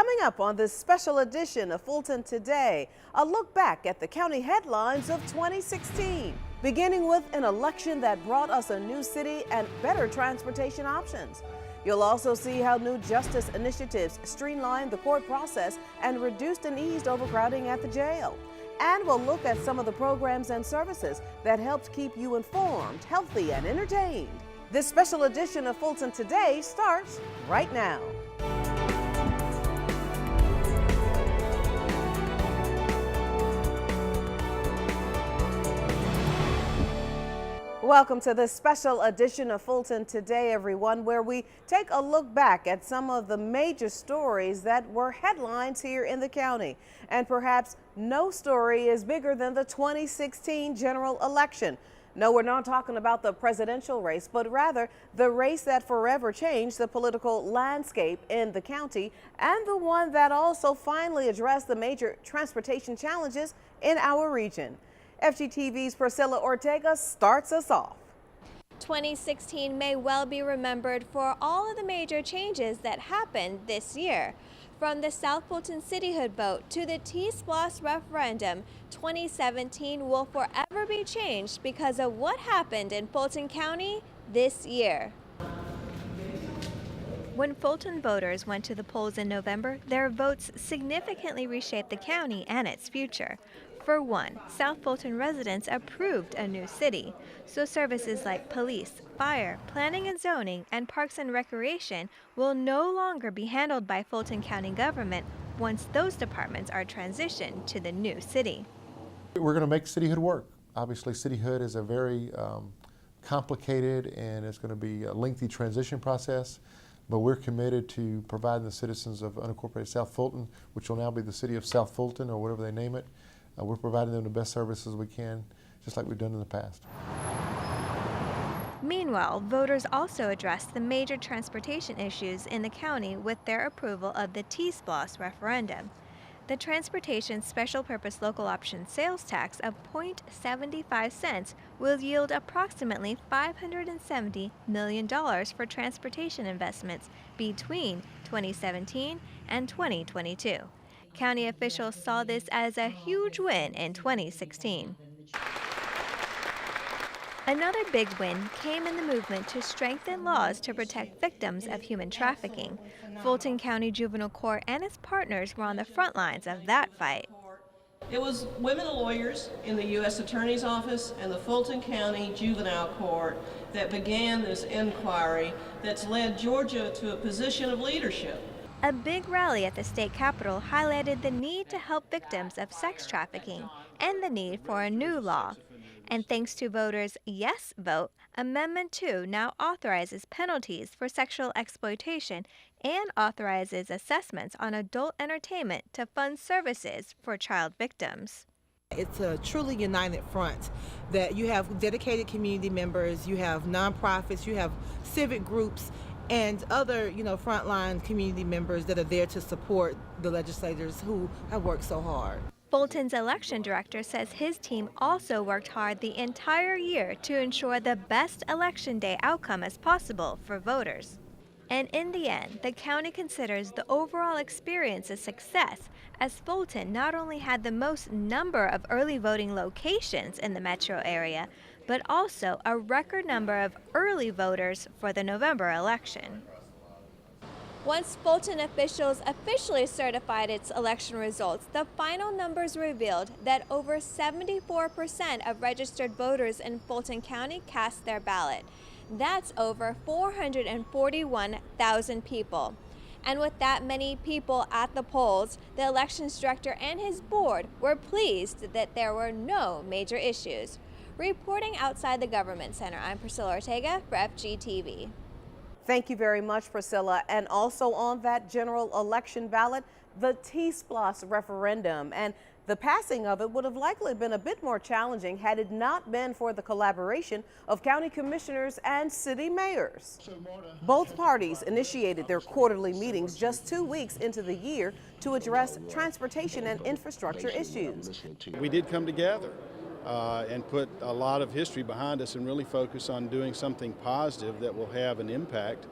Coming up on this special edition of Fulton Today, a look back at the county headlines of 2016, beginning with an election that brought us a new city and better transportation options. You'll also see how new justice initiatives streamlined the court process and reduced and eased overcrowding at the jail. And we'll look at some of the programs and services that helped keep you informed, healthy, and entertained. This special edition of Fulton Today starts right now. Welcome to this special edition of Fulton Today, everyone, where we take a look back at some of the major stories that were headlines here in the county. And perhaps no story is bigger than the 2016 general election. No, we're not talking about the presidential race, but rather the race that forever changed the political landscape in the county, and the one that also finally addressed the major transportation challenges in our region. FGTV's Priscilla Ortega starts us off. 2016 may well be remembered for all of the major changes that happened this year. From the South Fulton cityhood vote to the T-Splosh referendum, 2017 will forever be changed because of what happened in Fulton County this year. When Fulton voters went to the polls in November, their votes significantly reshaped the county and its future. For one, South Fulton residents approved a new city, so services like police, fire, planning and zoning, and parks and recreation will no longer be handled by Fulton County government once those departments are transitioned to the new city. We're going to make cityhood work. Obviously, cityhood is a very complicated and it's going to be a lengthy transition process, but we're committed to providing the citizens of unincorporated South Fulton, which will now be the city of South Fulton or whatever they name it, we're providing them the best services we can, just like we've done in the past. Meanwhile, voters also addressed the major transportation issues in the county with their approval of the T-Splosh referendum. The Transportation Special Purpose Local Option Sales Tax of 0.75 cents will yield approximately $570 million for transportation investments between 2017 and 2022. County officials saw this as a huge win in 2016. Another big win came in the movement to strengthen laws to protect victims of human trafficking. Fulton County Juvenile Court and its partners were on the front lines of that fight. It was women lawyers in the U.S. Attorney's Office and the Fulton County Juvenile Court that began this inquiry that's led Georgia to a position of leadership. A big rally at the state capitol highlighted the need to help victims of sex trafficking and the need for a new law. And thanks to voters' yes vote, Amendment 2 now authorizes penalties for sexual exploitation and authorizes assessments on adult entertainment to fund services for child victims. It's a truly united front that you have dedicated community members, you have nonprofits, you have civic groups, and other, frontline community members that are there to support the legislators who have worked so hard. Fulton's election director says his team also worked hard the entire year to ensure the best election day outcome as possible for voters. And in the end, the county considers the overall experience a success, as Fulton not only had the most number of early voting locations in the metro area, but also a record number of early voters for the November election. Once Fulton officials officially certified its election results, the final numbers revealed that over 74% of registered voters in Fulton County cast their ballot. That's over 441,000 people. And with that many people at the polls, the elections director and his board were pleased that there were no major issues. Reporting outside the Government Center, I'm Priscilla Ortega for FGTV. Thank you very much, Priscilla. And also on that general election ballot, the T-Splosh referendum. And the passing of it would have likely been a bit more challenging had it not been for the collaboration of county commissioners and city mayors. Both parties initiated their quarterly meetings just 2 weeks into the year to address transportation and infrastructure issues. We did come together and put a lot of history behind us and really focus on doing something positive that will have an impact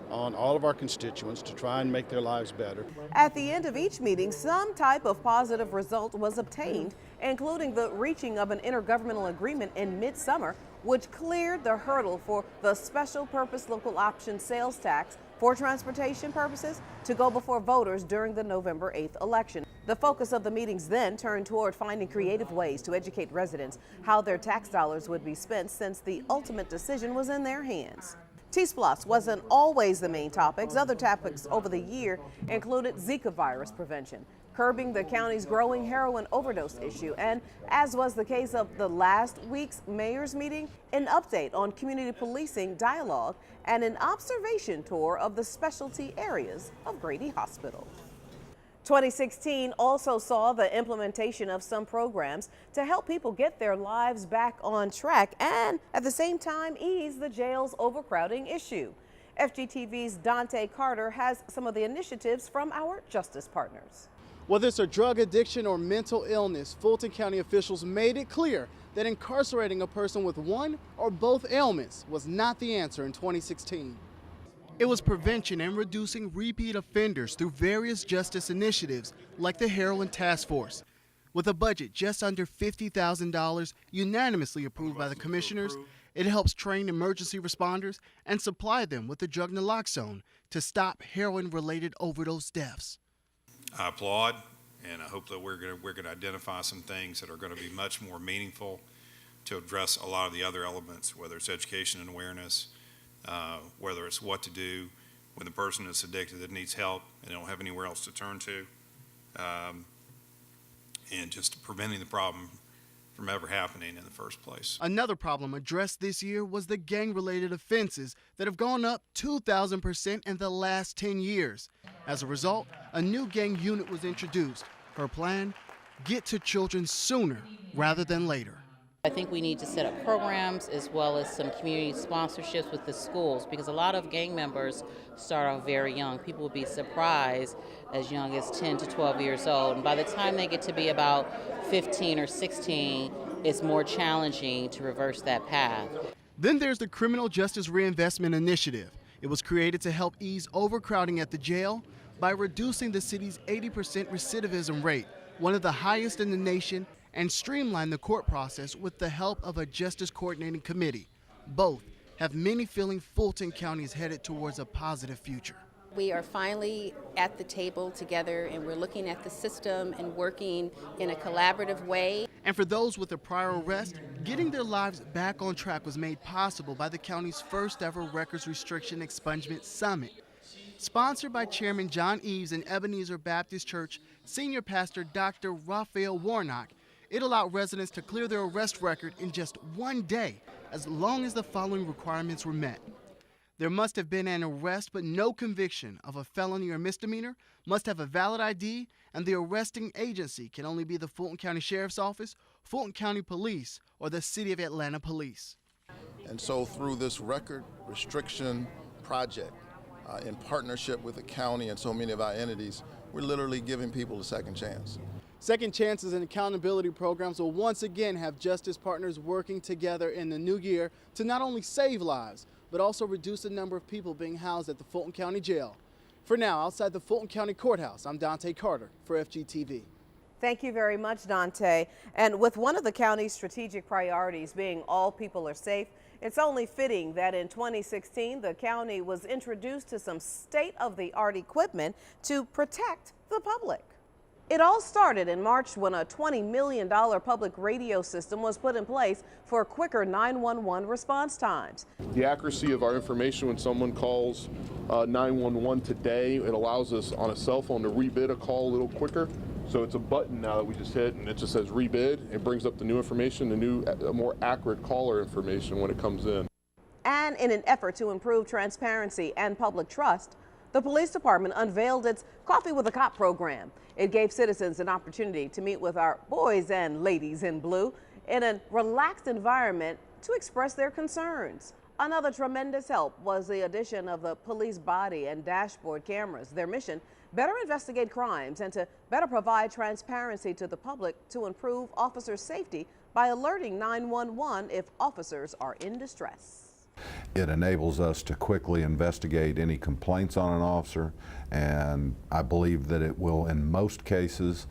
on all of our constituents to try and make their lives better. At the end of each meeting, some type of positive result was obtained, including the reaching of an intergovernmental agreement in midsummer, which cleared the hurdle for the special purpose local option sales tax for transportation purposes to go before voters during the November 8th election. The focus of the meetings then turned toward finding creative ways to educate residents how their tax dollars would be spent, since the ultimate decision was in their hands. T-Splosh wasn't always the main topics. Other topics over the year included Zika virus prevention, curbing the county's growing heroin overdose issue, and, as was the case of the last week's mayor's meeting, an update on community policing dialogue and an observation tour of the specialty areas of Grady Hospital. 2016 also saw the implementation of some programs to help people get their lives back on track and at the same time ease the jail's overcrowding issue. FGTV's Dante Carter has some of the initiatives from our justice partners. Whether it's a drug addiction or mental illness, Fulton County officials made it clear that incarcerating a person with one or both ailments was not the answer in 2016. It was prevention and reducing repeat offenders through various justice initiatives like the Heroin Task Force. With a budget just under $50,000 unanimously approved by the commissioners, it helps train emergency responders and supply them with the drug naloxone to stop heroin-related overdose deaths. I applaud, and I hope that we're going to identify some things that are going to be much more meaningful to address a lot of the other elements, whether it's education and awareness, whether it's what to do when the person is addicted that needs help and they don't have anywhere else to turn to, and just preventing the problem from ever happening in the first place. Another problem addressed this year was the gang-related offenses that have gone up 2,000% in the last 10 years. As a result, a new gang unit was introduced. Her plan, get to children sooner rather than later. I think we need to set up programs as well as some community sponsorships with the schools, because a lot of gang members start off very young. People will be surprised as young as 10 to 12 years old. And by the time they get to be about 15 or 16, it's more challenging to reverse that path. Then there's the Criminal Justice Reinvestment Initiative. It was created to help ease overcrowding at the jail by reducing the city's 80% recidivism rate, one of the highest in the nation, and streamline the court process with the help of a justice coordinating committee. Both have many feeling Fulton County is headed towards a positive future. We are finally at the table together, and we're looking at the system and working in a collaborative way. And for those with a prior arrest, getting their lives back on track was made possible by the county's first ever Records Restriction Expungement Summit. Sponsored by Chairman John Eves and Ebenezer Baptist Church Senior Pastor Dr. Raphael Warnock, it allowed residents to clear their arrest record in just one day, as long as the following requirements were met. There must have been an arrest but no conviction of a felony or misdemeanor, must have a valid ID, and the arresting agency can only be the Fulton County Sheriff's Office, Fulton County Police, or the City of Atlanta Police. And so through this record restriction project, in partnership with the county and so many of our entities, we're literally giving people a second chance. Second chances and accountability programs will once again have justice partners working together in the new year to not only save lives, but also reduce the number of people being housed at the Fulton County Jail. For now, outside the Fulton County Courthouse, I'm Dante Carter for FGTV. Thank you very much, Dante. And with one of the county's strategic priorities being all people are safe, it's only fitting that in 2016, the county was introduced to some state-of-the-art equipment to protect the public. It all started in March when a $20 million public radio system was put in place for quicker 911 response times. The accuracy of our information when someone calls 911 today, it allows us on a cell phone to rebid a call a little quicker. So it's a button now that we just hit and it just says rebid. It brings up the new information, the more accurate caller information when it comes in. And in an effort to improve transparency and public trust, the police department unveiled its Coffee with a Cop program. It gave citizens an opportunity to meet with our boys and ladies in blue in a relaxed environment to express their concerns. Another tremendous help was the addition of the police body and dashboard cameras. Their mission, better investigate crimes and to better provide transparency to the public to improve officer safety by alerting 911 if officers are in distress. It enables us to quickly investigate any complaints on an officer, and I believe that it will, in most cases,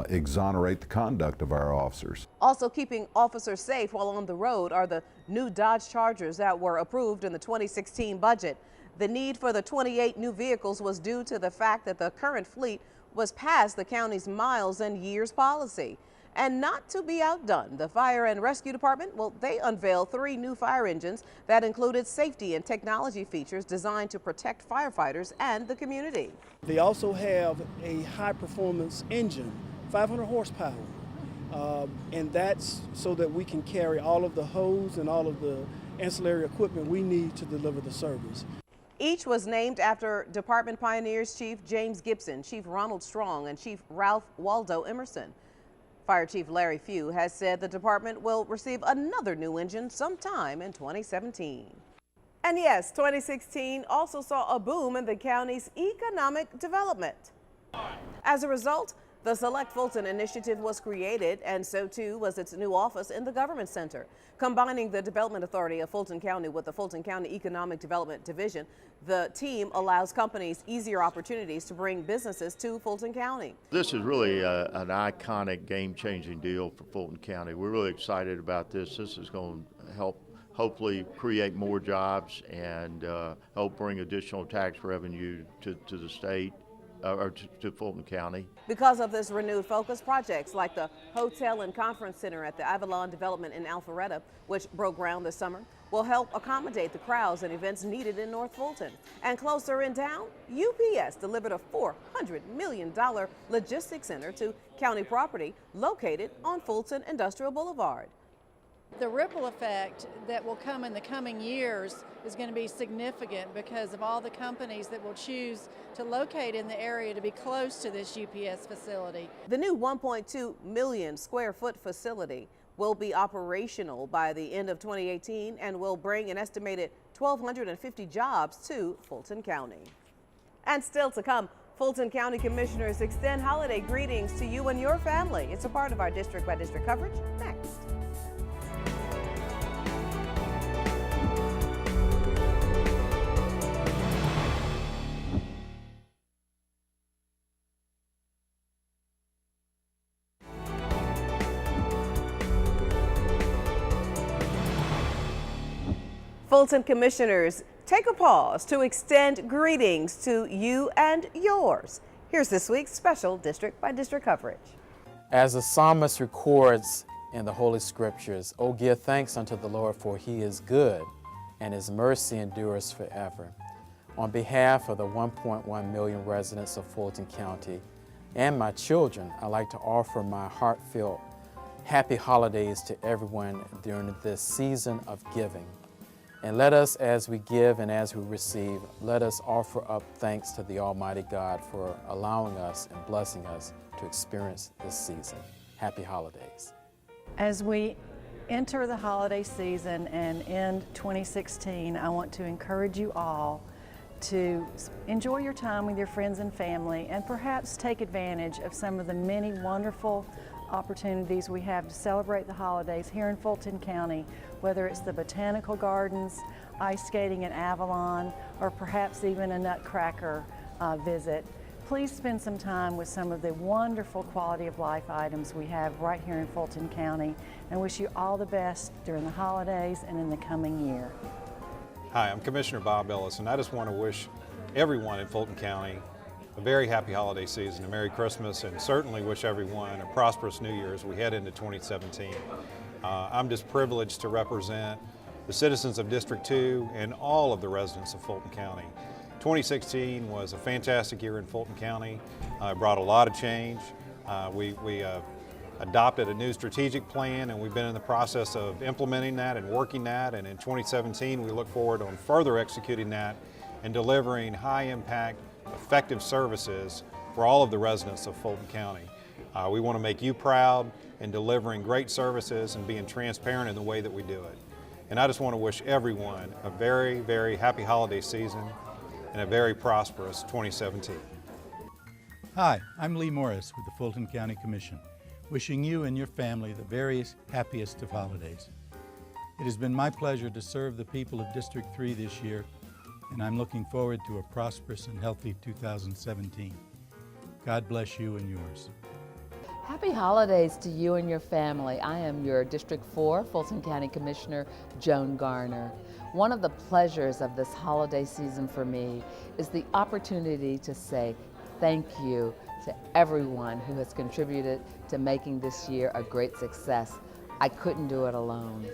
exonerate the conduct of our officers. Also keeping officers safe while on the road are the new Dodge Chargers that were approved in the 2016 budget. The need for the 28 new vehicles was due to the fact that the current fleet was past the county's miles and years policy. And not to be outdone, the Fire and Rescue Department, well, they unveiled 3 new fire engines that included safety and technology features designed to protect firefighters and the community. They also have a high-performance engine, 500 horsepower, and that's so that we can carry all of the hose and all of the ancillary equipment we need to deliver the service. Each was named after Department pioneers Chief James Gibson, Chief Ronald Strong, and Chief Ralph Waldo Emerson. Fire Chief Larry Few has said the department will receive another new engine sometime in 2017. And yes, 2016 also saw a boom in the county's economic development. As a result, the Select Fulton initiative was created, and so too was its new office in the Government Center. Combining the Development Authority of Fulton County with the Fulton County Economic Development Division, the team allows companies easier opportunities to bring businesses to Fulton County. This is really an iconic, game-changing deal for Fulton County. We're really excited about this. This is going to help hopefully create more jobs and help bring additional tax revenue to the state. Or to Fulton County. Because of this renewed focus, projects like the Hotel and Conference Center at the Avalon Development in Alpharetta, which broke ground this summer, will help accommodate the crowds and events needed in North Fulton. And closer in town, UPS delivered a $400 million logistics center to county property located on Fulton Industrial Boulevard. The ripple effect that will come in the coming years is going to be significant because of all the companies that will choose to locate in the area to be close to this UPS facility. The new 1.2 million square foot facility will be operational by the end of 2018 and will bring an estimated 1,250 jobs to Fulton County. And still to come, Fulton County Commissioners extend holiday greetings to you and your family. It's a part of our district by district coverage next. Fulton Commissioners take a pause to extend greetings to you and yours. Here's this week's special district by district coverage. As the psalmist records in the Holy Scriptures, "O give thanks unto the Lord, for he is good, and his mercy endures forever." On behalf of the 1.1 million residents of Fulton County and my children, I'd like to offer my heartfelt happy holidays to everyone during this season of giving. And let us, as we give and as we receive, let us offer up thanks to the Almighty God for allowing us and blessing us to experience this season. Happy holidays. As we enter the holiday season and end 2016, I want to encourage you all to enjoy your time with your friends and family and perhaps take advantage of some of the many wonderful opportunities we have to celebrate the holidays here in Fulton County, whether it's the Botanical Gardens, ice skating in Avalon, or perhaps even a Nutcracker visit. Please spend some time with some of the wonderful quality of life items we have right here in Fulton County, and wish you all the best during the holidays and in the coming year. Hi, I'm Commissioner Bob Ellis, and I just want to wish everyone in Fulton County a very happy holiday season, a Merry Christmas, and certainly wish everyone a prosperous New Year as we head into 2017. I'm just privileged to represent the citizens of District 2 and all of the residents of Fulton County. 2016 was a fantastic year in Fulton County. It brought a lot of change. We adopted a new strategic plan, and we've been in the process of implementing that and working that, and in 2017 we look forward on further executing that and delivering high-impact, effective services for all of the residents of Fulton County. We want to make you proud in delivering great services and being transparent in the way that we do it. And I just want to wish everyone a very, very happy holiday season and a very prosperous 2017. Hi, I'm Lee Morris with the Fulton County Commission, wishing you and your family the very happiest of holidays. It has been my pleasure to serve the people of District 3 this year, and I'm looking forward to a prosperous and healthy 2017. God bless you and yours. Happy holidays to you and your family. I am your District 4 Fulton County Commissioner, Joan Garner. One of the pleasures of this holiday season for me is the opportunity to say thank you to everyone who has contributed to making this year a great success. I couldn't do it alone.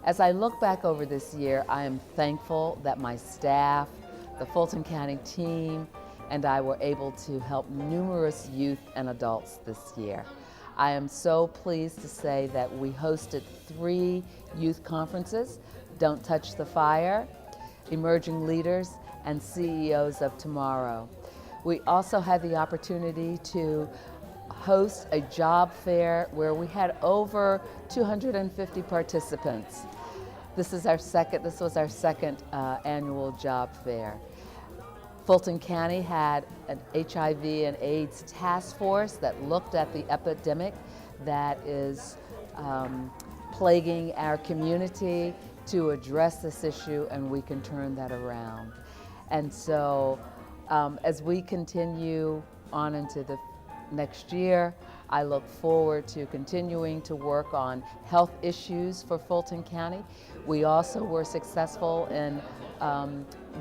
As I look back over this year, I am thankful that my staff, the Fulton County team, and I were able to help numerous youth and adults this year. I am so pleased to say that we hosted 3 youth conferences: Don't Touch the Fire, Emerging Leaders, and CEOs of Tomorrow. We also had the opportunity to host a job fair where we had over 250 participants. This was our second annual job fair. Fulton County had an HIV and AIDS task force that looked at the epidemic that is plaguing our community to address this issue, and we can turn that around. And so as we continue on into the next year, I look forward to continuing to work on health issues for Fulton County. We also were successful in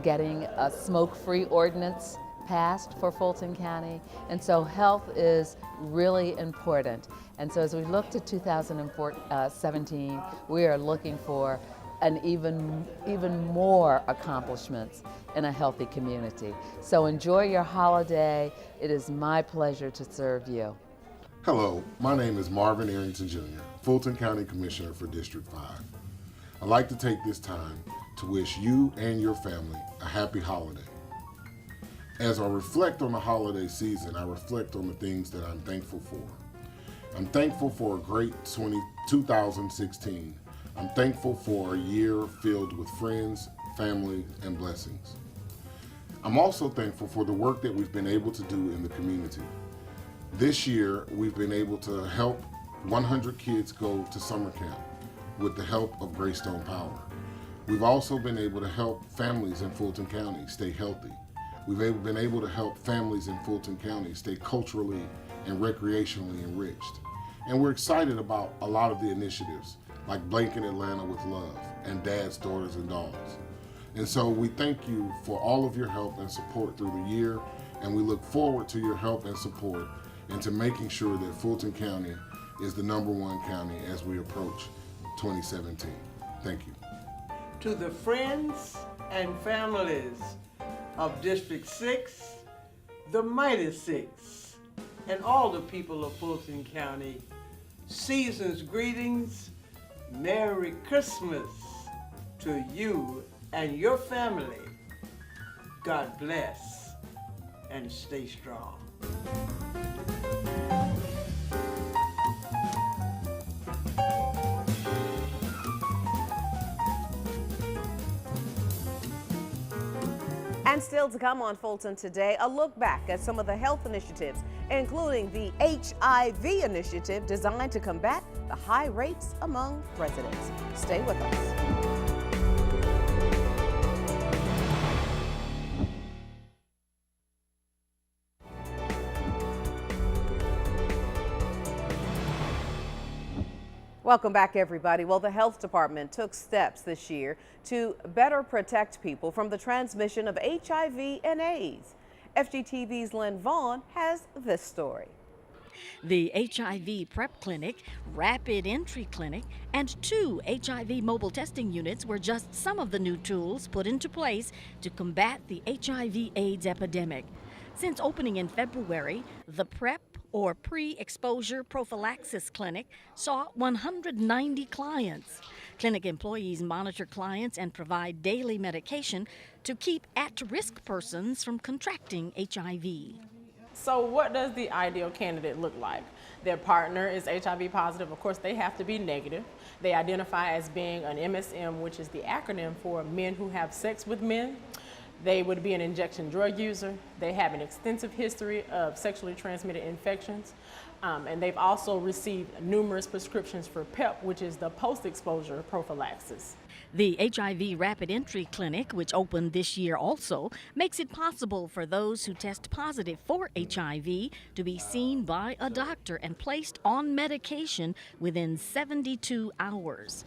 getting a smoke-free ordinance passed for Fulton County. And so health is really important. And so as we look to 2017, we are looking for an even more accomplishments in a healthy community. So enjoy your holiday. It is my pleasure to serve you. Hello, my name is Marvin Arrington Jr., Fulton County Commissioner for District 5. I'd like to take this time to wish you and your family a happy holiday. As I reflect on the holiday season, I reflect on the things that I'm thankful for. I'm thankful for a great 2016. I'm thankful for a year filled with friends, family, and blessings. I'm also thankful for the work that we've been able to do in the community. This year, we've been able to help 100 kids go to summer camp with the help of Greystone Power. We've also been able to help families in Fulton County stay healthy. We've been able to help families in Fulton County stay culturally and recreationally enriched. And we're excited about a lot of the initiatives, like Blanket Atlanta with Love and Dads, Daughters, and Dogs. And so we thank you for all of your help and support through the year, and we look forward to your help and support and to making sure that Fulton County is the #1 county as we approach 2017. Thank you. To the friends and families of District 6, the Mighty 6, and all the people of Fulton County, season's greetings, Merry Christmas to you and your family. God bless and stay strong. And still to come on Fulton Today, a look back at some of the health initiatives, including the HIV initiative designed to combat the high rates among residents. Stay with us. Welcome back, everybody. Well, the health department took steps this year to better protect people from the transmission of HIV and AIDS. FGTV's Lynn Vaughn has this story. The HIV PrEP Clinic, Rapid Entry Clinic, and 2 HIV mobile testing units were just some of the new tools put into place to combat the HIV/AIDS epidemic. Since opening in February, the PrEP, or Pre-Exposure Prophylaxis Clinic, saw 190 clients. Clinic employees monitor clients and provide daily medication to keep at-risk persons from contracting HIV. So what does the ideal candidate look like? Their partner is HIV positive. Of course, they have to be negative. They identify as being an MSM, which is the acronym for men who have sex with men. They would be an injection drug user. They have an extensive history of sexually transmitted infections. And they've also received numerous prescriptions for PEP, which is the post-exposure prophylaxis. The HIV Rapid Entry Clinic, which opened this year also, makes it possible for those who test positive for HIV to be seen by a doctor and placed on medication within 72 hours.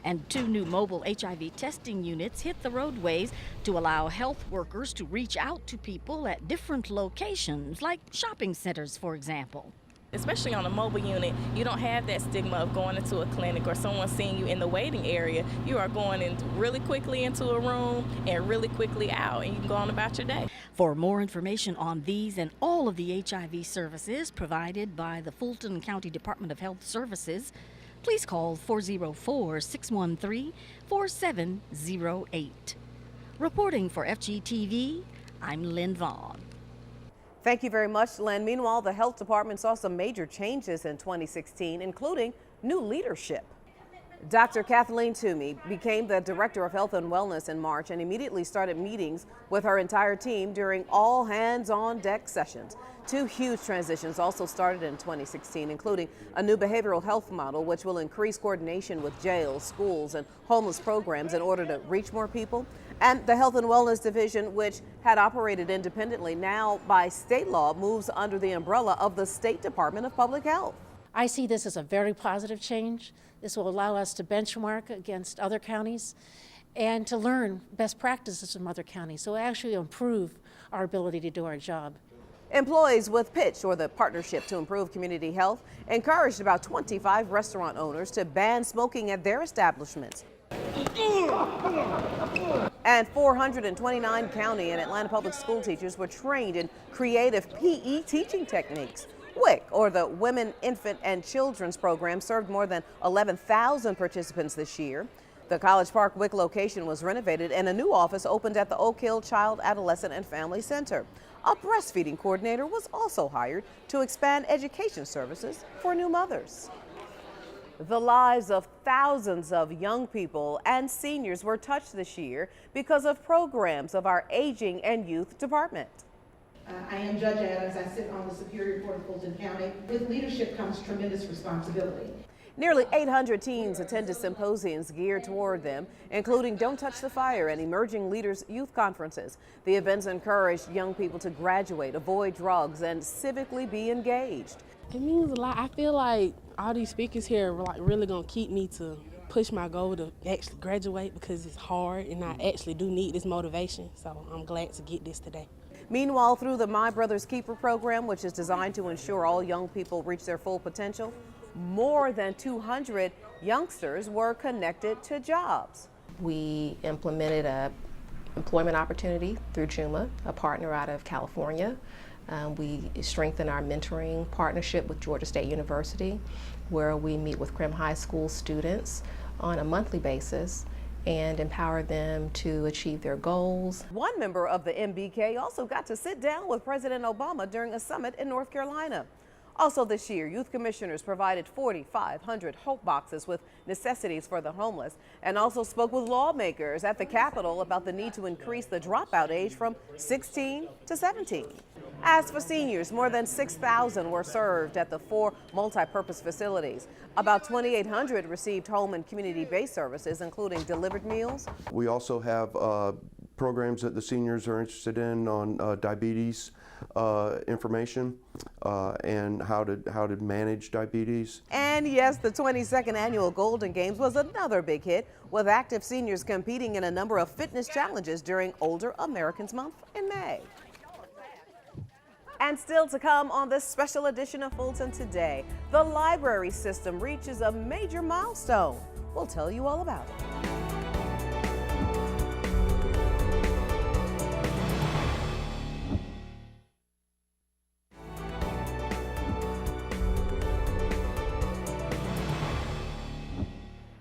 And 2 new mobile HIV testing units hit the roadways to allow health workers to reach out to people at different locations, like shopping centers, for example. Especially on a mobile unit, you don't have that stigma of going into a clinic or someone seeing you in the waiting area. You are going in really quickly into a room and really quickly out, and you can go on about your day. For more information on these and all of the HIV services provided by the Fulton County Department of Health Services, please call 404-613-4708. Reporting for FGTV, I'm Lynn Vaughn. Thank you very much, Len. Meanwhile, the health department saw some major changes in 2016, including new leadership. Dr. Kathleen Toomey became the Director of Health and Wellness in March and immediately started meetings with her entire team during all hands-on-deck sessions. 2 huge transitions also started in 2016, including a new behavioral health model, which will increase coordination with jails, schools, and homeless programs in order to reach more people. And the Health and Wellness Division, which had operated independently, now by state law moves under the umbrella of the State Department of Public Health. I see this as a very positive change. This will allow us to benchmark against other counties and to learn best practices from other counties, so actually improve our ability to do our job. Employees with Pitch, or the Partnership to Improve Community Health, encouraged about 25 restaurant owners to ban smoking at their establishments. And 429 county and Atlanta public school teachers were trained in creative PE teaching techniques. WIC, or the Women, Infant, and Children's Program, served more than 11,000 participants this year. The College Park WIC location was renovated and a new office opened at the Oak Hill Child, Adolescent, and Family Center. A breastfeeding coordinator was also hired to expand education services for new mothers. The lives of thousands of young people and seniors were touched this year because of programs of our Aging and Youth Department. I am Judge Adams. I sit on the Superior Court of Fulton County. With leadership comes tremendous responsibility. Nearly 800 teens attended symposiums geared toward them, including Don't Touch the Fire and Emerging Leaders Youth Conferences. The events encouraged young people to graduate, avoid drugs, and civically be engaged. It means a lot. I feel like all these speakers here are really going to keep me to push my goal to actually graduate, because it's hard and I actually do need this motivation. So I'm glad to get this today. Meanwhile, through the My Brother's Keeper program, which is designed to ensure all young people reach their full potential, more than 200 youngsters were connected to jobs. We implemented a employment opportunity through JUMA, a partner out of California. We strengthened our mentoring partnership with Georgia State University, where we meet with Crim High School students on a monthly basis and empower them to achieve their goals. One member of the MBK also got to sit down with President Obama during a summit in North Carolina. Also this year, youth commissioners provided 4,500 Hope boxes with necessities for the homeless and also spoke with lawmakers at the Capitol about the need to increase the dropout age from 16 to 17. As for seniors, more than 6,000 were served at the 4 multi-purpose facilities. About 2,800 received home and community-based services, including delivered meals. We also have programs that the seniors are interested in on diabetes information and how to manage diabetes. And yes, the 22nd annual Golden Games was another big hit, with active seniors competing in a number of fitness challenges during Older Americans Month in May. And still to come on this special edition of Fulton Today, the library system reaches a major milestone. We'll tell you all about it.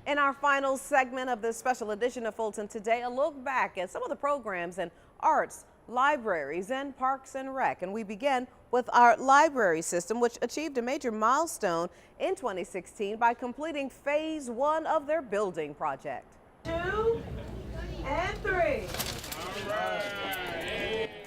In our final segment of this special edition of Fulton Today, a look back at some of the programs in arts, libraries, and parks and rec. And we begin with our library system, which achieved a major milestone in 2016 by completing phase 1 of their building project. 2 and 3. All right.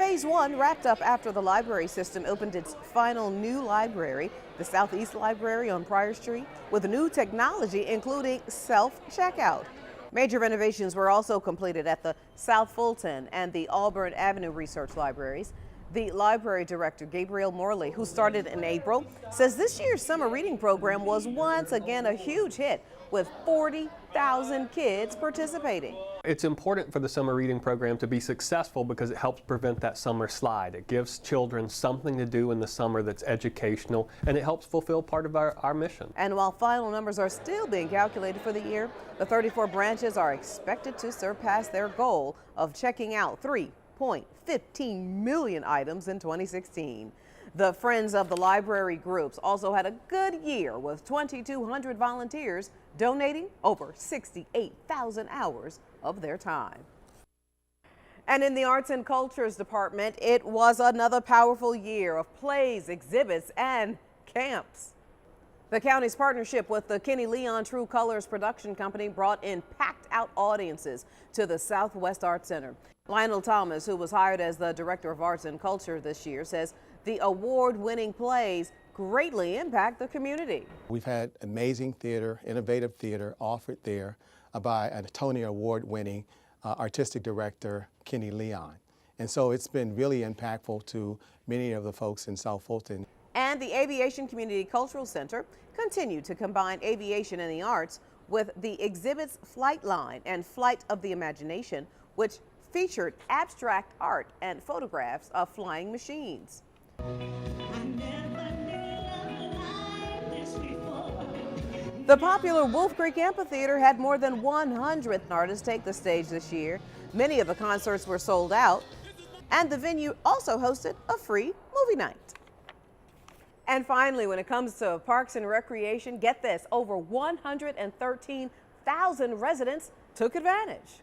Phase 1 wrapped up after the library system opened its final new library, the Southeast Library on Pryor Street, with new technology including self-checkout. Major renovations were also completed at the South Fulton and the Auburn Avenue Research Libraries. The library director, Gabriel Morley, who started in April, says this year's summer reading program was once again a huge hit, with 40,000 kids participating. It's important for the summer reading program to be successful because it helps prevent that summer slide. It gives children something to do in the summer that's educational, and it helps fulfill part of our mission. And while final numbers are still being calculated for the year, the 34 branches are expected to surpass their goal of checking out 3.15 million items in 2016. The Friends of the Library groups also had a good year with 2,200 volunteers donating over 68,000 hours of their time. And in the Arts and Cultures Department, it was another powerful year of plays, exhibits, and camps. The county's partnership with the Kenny Leon True Colors production company brought in packed-out audiences to the Southwest Arts Center. Lionel Thomas, who was hired as the Director of Arts and Culture this year, says the award-winning plays greatly impact the community. We've had amazing theater, innovative theater offered there by a Tony Award-winning artistic director, Kenny Leon. And so it's been really impactful to many of the folks in South Fulton. And the Aviation Community Cultural Center continued to combine aviation and the arts with the exhibits Flight Line and Flight of the Imagination, which featured abstract art and photographs of flying machines. The popular Wolf Creek Amphitheater had more than 100 artists take the stage this year. Many of the concerts were sold out, and the venue also hosted a free movie night. And finally, when it comes to parks and recreation, get this, over 113,000 residents took advantage.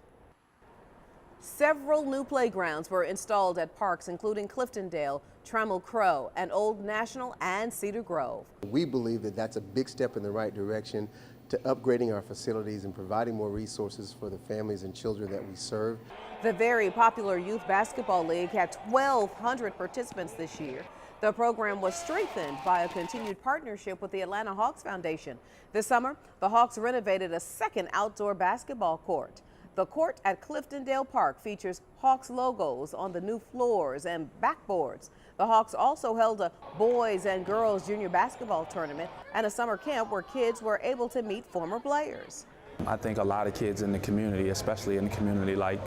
Several new playgrounds were installed at parks, including Cliftondale, Trammell Crow, and Old National and Cedar Grove. We believe that that's a big step in the right direction to upgrading our facilities and providing more resources for the families and children that we serve. The very popular Youth Basketball League had 1,200 participants this year. The program was strengthened by a continued partnership with the Atlanta Hawks Foundation. This summer, the Hawks renovated a second outdoor basketball court. The court at Cliftondale Park features Hawks logos on the new floors and backboards. The Hawks also held a boys and girls junior basketball tournament and a summer camp where kids were able to meet former players. I think a lot of kids in the community, especially in the community like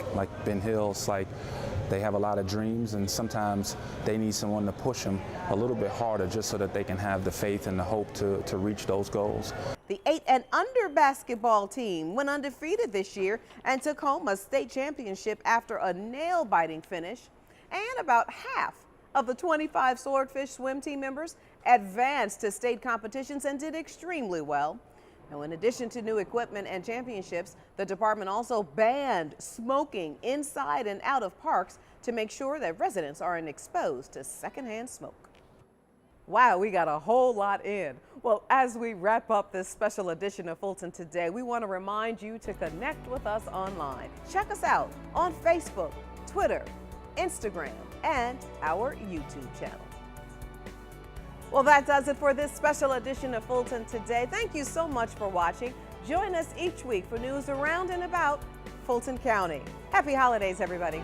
Ben Hills, they have a lot of dreams, and sometimes they need someone to push them a little bit harder just so that they can have the faith and the hope to reach those goals. The 8 and under basketball team went undefeated this year and took home a state championship after a nail-biting finish. And about half of the 25 Swordfish swim team members advanced to state competitions and did extremely well. Now, in addition to new equipment and championships, the department also banned smoking inside and out of parks to make sure that residents aren't exposed to secondhand smoke. Wow, we got a whole lot in. Well, as we wrap up this special edition of Fulton Today, we want to remind you to connect with us online. Check us out on Facebook, Twitter, Instagram, and our YouTube channel. Well, that does it for this special edition of Fulton Today. Thank you so much for watching. Join us each week for news around and about Fulton County. Happy holidays, everybody.